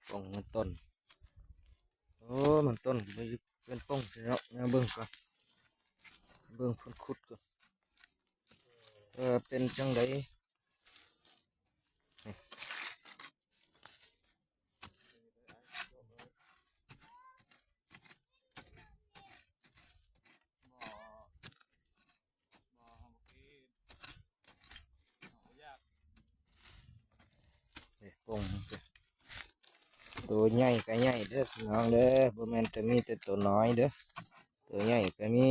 ป่องมันต้นโอ้มันต้นมันเป็นป่องเนาะเบิ่งก่อนเบิ่งคนขุดก่อนเป็นจังไดป่องตัวใหญ่ก็ใหญ่เด้อพี่น้องเด้อบ่แม่นแต่มีแต่ตัวน้อยเด้อตัวใหญ่ก็มี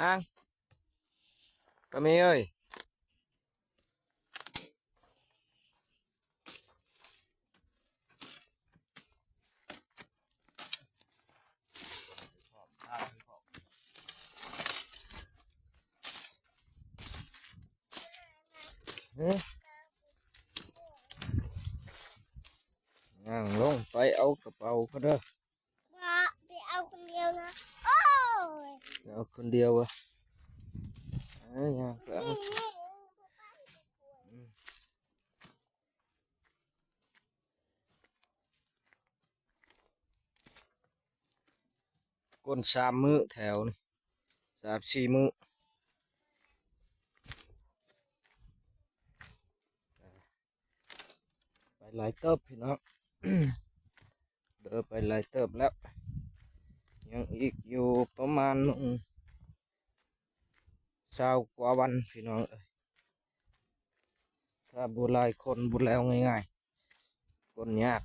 อ่างก็มีเอ้ยย่างลงไปเอากระเป๋าก็เด้อว่าไปเอาคนเดียวนะโอ้ยเอาคนเดียววะย่างไปเอาก้น3 มื้อแถวนี่3-4 มื้อไปหลายเติบพี่น้อง เดินไปหลายเติบแล้วยังอีกอยู่ประมาณ20 กว่าวันพี่น้องเอ้ยถ้าบุหลายคนบุแล้วง่ายๆคนยาก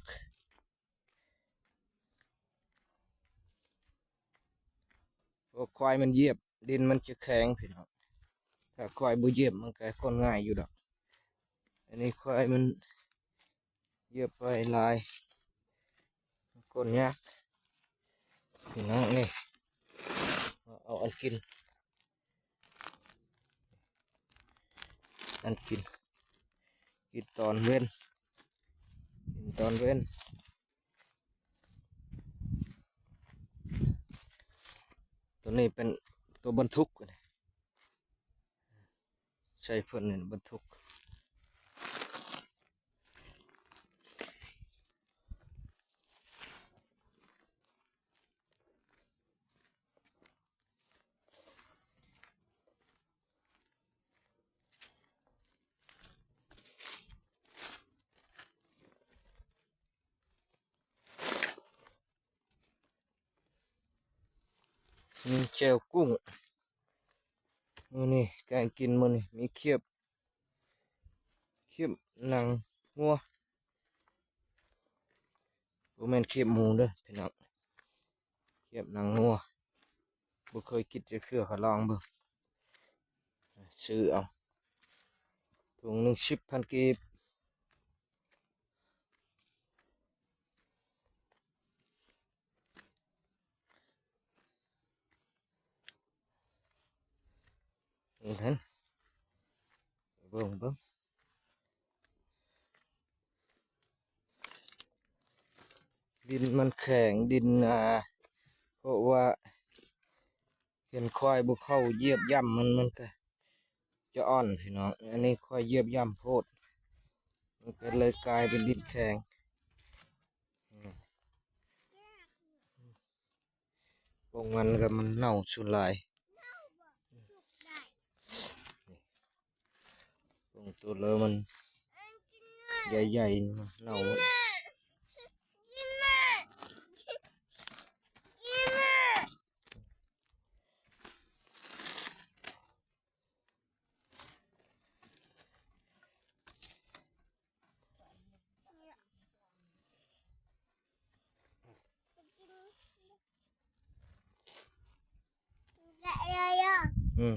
เพราะควายมันเหยียบดินมันจะแข็งพี่น้องถ้าควายบุเหยียบมันก็คนง่ายอยู่ดอกอันนี้ควายมันเหยียบไปหลายคนยากพี่น้องนี่เอาอันกินกินตอนเว้นกินตอนเว้นตัวนี้เป็นตัวบรรทุกใช่เพื่อนนี่บรรทุกมีเจลกุ้งมือนี่แกงกินมือนี่มีเขียบหนังงัวบ่แม่นเขียบหมูเด้อพี่น้องเขียบหนังงัวบ่เคยกินจะเคือขอลองเบิ่งซื้อเอาถุงหนึ่ง10,000 กีบนี่ท่านเบิ่งดินมันแข็งดินเพราะว่าเห็นควายบุเข้าเหยียบย่ำมันก็จะอ่อนพี่น้องอันนี้ควายเหยียบย่ำโพดมันก็เลยกลายเป็นดินแข็งพวกมันก็มันเน่าสุดลายตรงตัวเลยมันใหญ่ๆมันเน่าอืม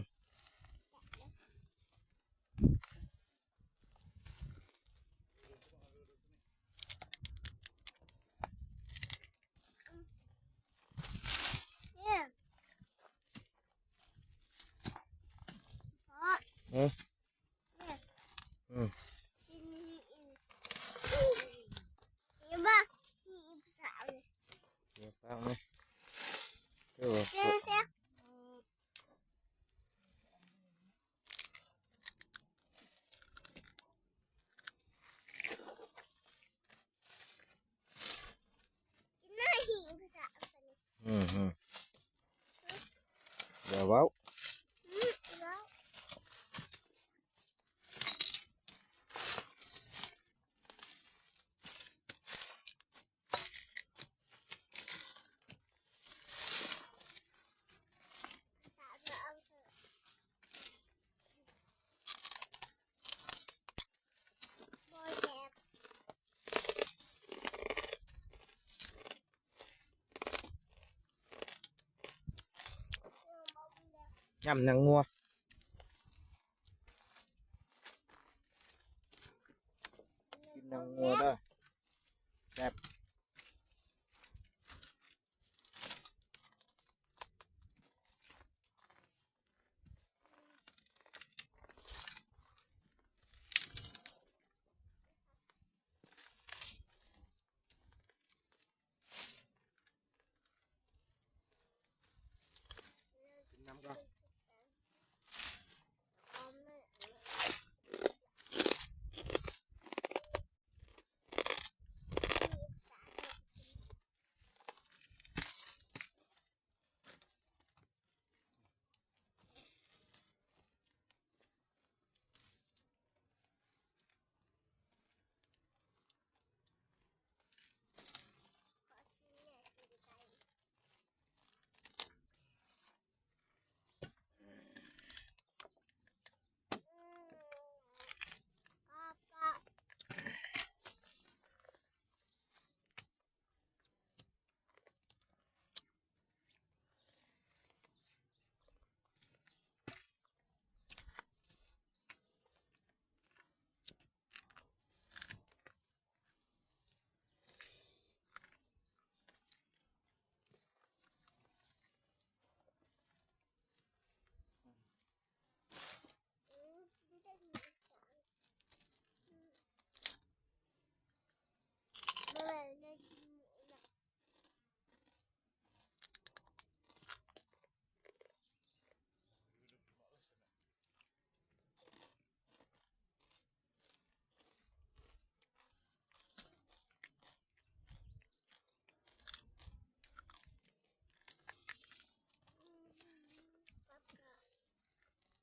ฮะ ชิ้นนี้เห็นป่ะนี่ภาษาเลย เดี๋ยวฟังไหมเดี๋ยว เจ้าเสียกินหน้าหิวภาษาอะไร เดี๋ยวเว้า แล้ว ย่ำนางงัวกินนางงัวได้แซ่บ